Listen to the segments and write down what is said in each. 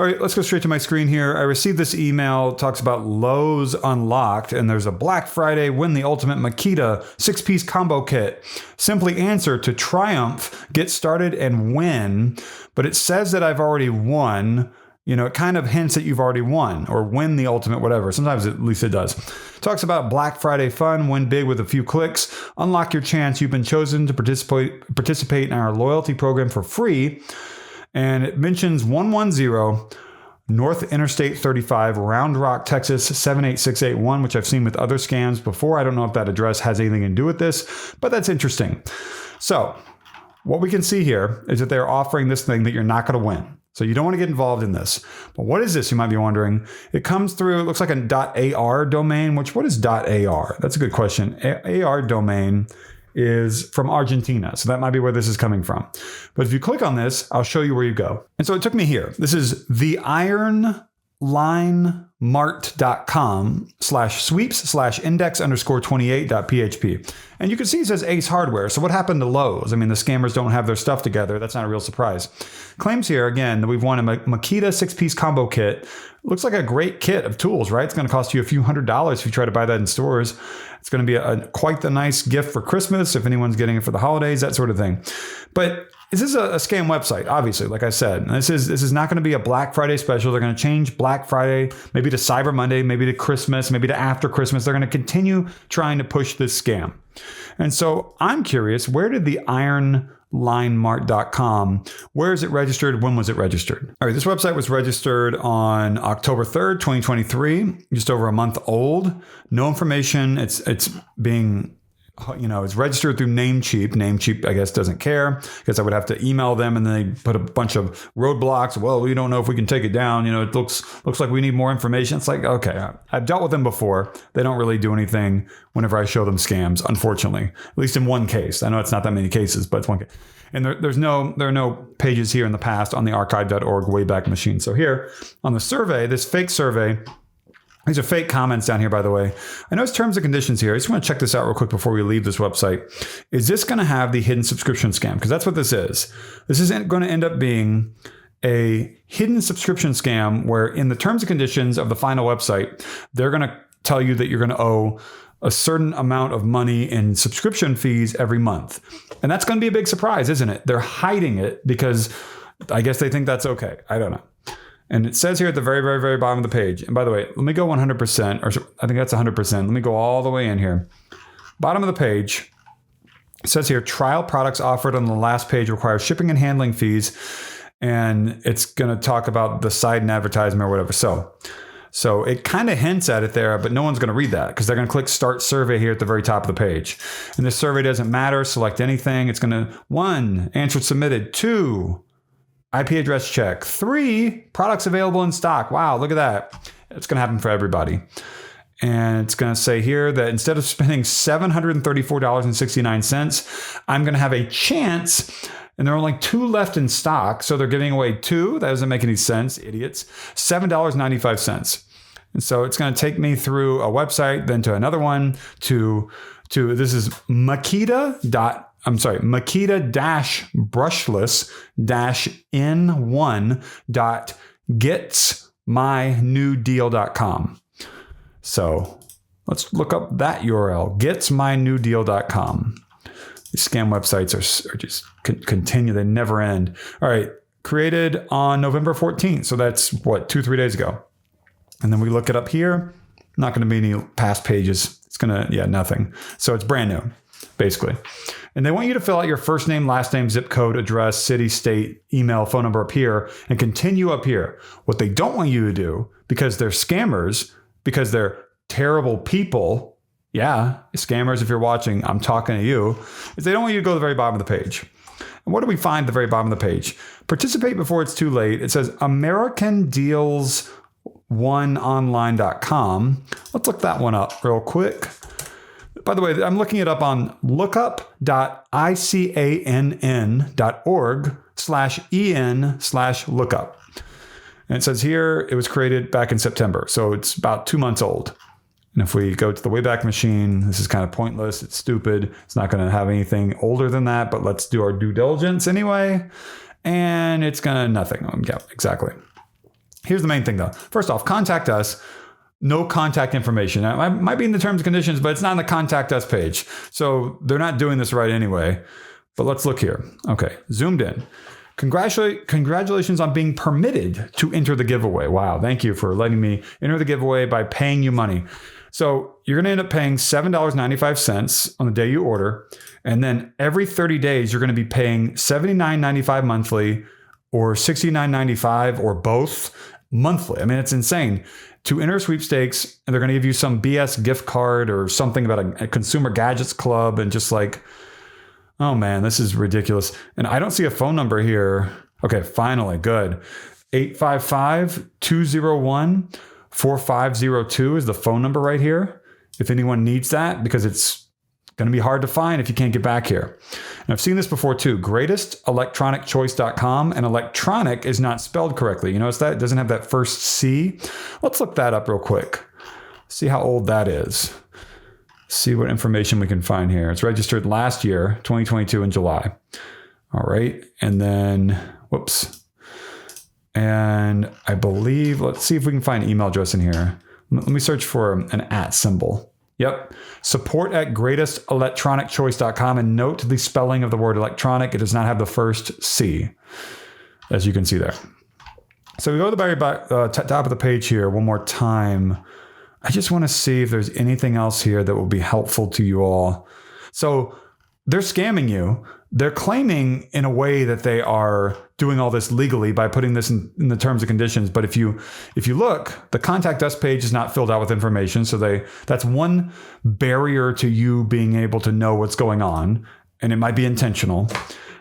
All right, let's go straight to my screen here. I received this email, talks about Lowe's Unlocked, and there's a Black Friday Win the Ultimate Makita 6-piece combo kit. Simply answer to Triumph, get started, and win. But it says that I've already won. You know, it kind of hints that you've already won or win the ultimate whatever. Sometimes at least it does. Talks about Black Friday fun, win big with a few clicks. Unlock your chance. You've been chosen to participate in our loyalty program for free. And it mentions 110 North Interstate 35, Round Rock, Texas 78681, which I've seen with other scams before. I don't know if that address has anything to do with this, but that's interesting. So what we can see here is that they're offering this thing that you're not going to win. So you don't want to get involved in this. But what is this, you might be wondering? It comes through, it looks like a .ar domain, what is .ar? That's a good question. AR domain is from Argentina. So that might be where this is coming from. But if you click on this, I'll show you where you go. And so it took me here. This is theironlinemart.com/sweeps/index_28.php. And you can see it says Ace Hardware. So what happened to Lowe's? I mean, the scammers don't have their stuff together. That's not a real surprise. Claims here, again, that we've won a Makita 6-piece combo kit. Looks like a great kit of tools, right? It's going to cost you a few $100s if you try to buy that in stores. It's going to be quite the nice gift for Christmas if anyone's getting it for the holidays, that sort of thing. But this is a scam website, obviously, like I said. And this is not going to be a Black Friday special. They're going to change Black Friday, maybe to Cyber Monday, maybe to Christmas, maybe to after Christmas. They're going to continue trying to push this scam. And so I'm curious, where did the ironlinemart.com, where is it registered? When was it registered? All right, this website was registered on October 3rd, 2023, just over a month old. No information. It's being, it's registered through Namecheap. Namecheap, I guess, doesn't care because I would have to email them and then they put a bunch of roadblocks. Well, we don't know if we can take it down. It looks like we need more information. It's like, okay, I've dealt with them before. They don't really do anything whenever I show them scams, unfortunately, at least in one case. I know it's not that many cases, but it's one case. And there are no pages here in the past on the archive.org Wayback Machine. So here on the survey, this fake survey, these are fake comments down here, by the way. I know it's terms and conditions here. I just want to check this out real quick before we leave this website. Is this going to have the hidden subscription scam? Because that's what this is. This is going to end up being a hidden subscription scam where in the terms and conditions of the final website, they're going to tell you that you're going to owe a certain amount of money in subscription fees every month. And that's going to be a big surprise, isn't it? They're hiding it because I guess they think that's okay. I don't know. And it says here at the very, very, very bottom of the page, and by the way, let me go 100%, or I think that's 100%. Let me go all the way in here. Bottom of the page, it says here, trial products offered on the last page require shipping and handling fees. And it's going to talk about the site and advertisement or whatever. So it kind of hints at it there, but no one's going to read that because they're going to click Start Survey here at the very top of the page. And this survey doesn't matter. Select anything. It's going to, 1, answer submitted. 2, IP address check. 3, products available in stock. Wow, look at that. It's going to happen for everybody. And it's going to say here that instead of spending $734.69, I'm going to have a chance. And there are only 2 left in stock. So they're giving away 2. That doesn't make any sense, idiots. $7.95. And so it's going to take me through a website, then to another one, to this is Makita-brushless-n1.getsmynewdeal.com. So let's look up that URL, getsmynewdeal.com. These scam websites are just continue. They never end. All right. Created on November 14th. So that's 2-3 days ago. And then we look it up here. Not going to be any past pages. It's going to, nothing. So it's brand new, basically. And they want you to fill out your first name, last name, zip code, address, city, state, email, phone number up here, and continue up here. What they don't want you to do, because they're scammers, because they're terrible people. Yeah, scammers, if you're watching, I'm talking to you, is they don't want you to go to the very bottom of the page. And what do we find at the very bottom of the page? Participate before it's too late. It says AmericanDeals1online.com. Let's look that one up real quick. By the way, I'm looking it up on lookup.icann.org/en/lookup. And it says here it was created back in September. So it's about 2 months old. And if we go to the Wayback Machine, this is kind of pointless. It's stupid. It's not going to have anything older than that, but let's do our due diligence anyway. And it's going to nothing. Yeah, exactly. Here's the main thing though. First off, contact us. No contact information. Now, it might be in the terms and conditions, but it's not on the contact us page. So they're not doing this right anyway. But let's look here. Okay, zoomed in. Congratulations on being permitted to enter the giveaway. Wow, thank you for letting me enter the giveaway by paying you money. So you're going to end up paying $7.95 on the day you order. And then every 30 days, you're going to be paying $79.95 monthly or $69.95 or both monthly. I mean, it's insane. To enter sweepstakes, and they're going to give you some BS gift card or something about a consumer gadgets club, and just like, oh man, this is ridiculous. And I don't see a phone number here. Okay, finally, good. 855-201-4502 is the phone number right here. If anyone needs that, because it's going to be hard to find if you can't get back here. And I've seen this before too. GreatestElectronicChoice.com, and electronic is not spelled correctly. You notice that? It doesn't have that first C. Let's look that up real quick. See how old that is. See what information we can find here. It's registered last year, 2022 in July. All right. And then, whoops. And I believe, let's see if we can find an email address in here. Let me search for an @ symbol. Yep. support@greatestelectronicchoice.com, and note the spelling of the word electronic. It does not have the first C, as you can see there. So we go to the very top of the page here one more time. I just want to see if there's anything else here that will be helpful to you all. So they're scamming you. They're claiming in a way that they are doing all this legally by putting this in the terms and conditions. But if you look, the contact us page is not filled out with information. So that's one barrier to you being able to know what's going on. And it might be intentional.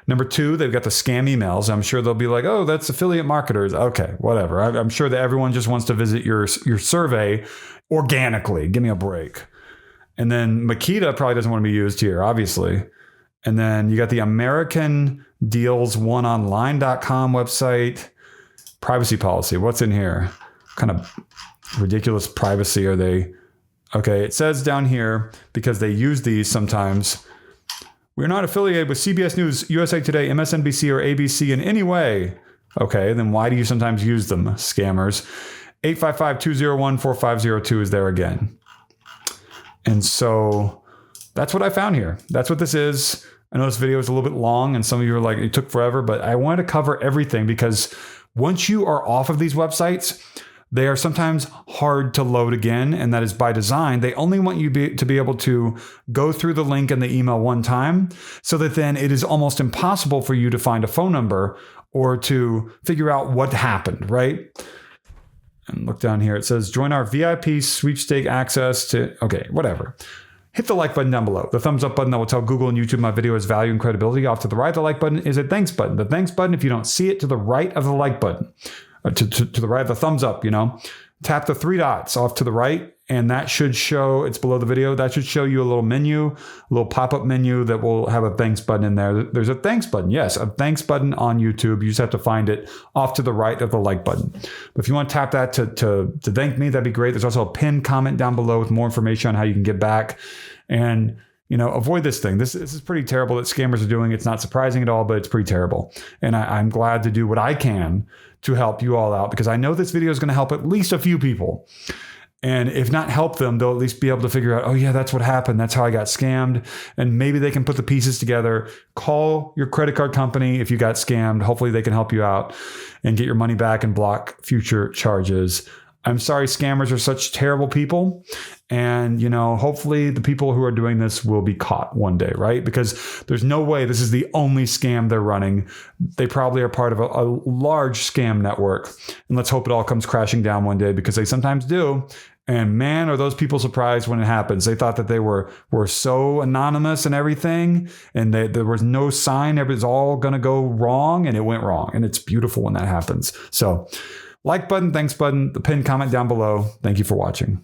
Number two, they've got the scam emails. I'm sure they'll be like, oh, that's affiliate marketers. Okay, whatever. I'm sure that everyone just wants to visit your survey organically. Give me a break. And then Makita probably doesn't want to be used here, obviously. And then you got the American Deals OneOnline.com website. Privacy policy. What's in here? What kind of ridiculous privacy are they? Okay, it says down here, because they use these sometimes, we're not affiliated with CBS News, USA Today, MSNBC, or ABC in any way. Okay, then why do you sometimes use them, scammers? 855-201-4502 is there again. And so that's what I found here. That's what this is. I know this video is a little bit long, and some of you are like, it took forever, but I wanted to cover everything, because once you are off of these websites, they are sometimes hard to load again, and that is by design. They only want you to be able to go through the link in the email one time, so that then it is almost impossible for you to find a phone number or to figure out what happened, right? And look down here. It says, join our VIP sweepstake access to, okay, whatever. Hit the like button down below. The thumbs up button that will tell Google and YouTube my video has value and credibility. Off to the right, the like button is a thanks button. The thanks button, if you don't see it, to the right of the like button, to the right of the thumbs up, tap the three dots off to the right, and that should show, it's below the video, that should show you a little menu, a little pop-up menu that will have a thanks button in there. There's a thanks button. Yes, a thanks button on YouTube. You just have to find it off to the right of the like button. But if you want to tap that to thank me, that'd be great. There's also a pinned comment down below with more information on how you can get back. And avoid this thing. This is pretty terrible that scammers are doing. It's not surprising at all, but it's pretty terrible. And I'm glad to do what I can to help you all out, because I know this video is going to help at least a few people. And if not help them, they'll at least be able to figure out, oh yeah, that's what happened. That's how I got scammed. And maybe they can put the pieces together. Call your credit card company if you got scammed. Hopefully they can help you out and get your money back and block future charges. I'm sorry, scammers are such terrible people. And, hopefully the people who are doing this will be caught one day, right? Because there's no way this is the only scam they're running. They probably are part of a large scam network. And let's hope it all comes crashing down one day, because they sometimes do. And man, are those people surprised when it happens. They thought that they were so anonymous and everything, and there was no sign it was all going to go wrong, and it went wrong. And it's beautiful when that happens. So like button, thanks button, the pinned comment down below. Thank you for watching.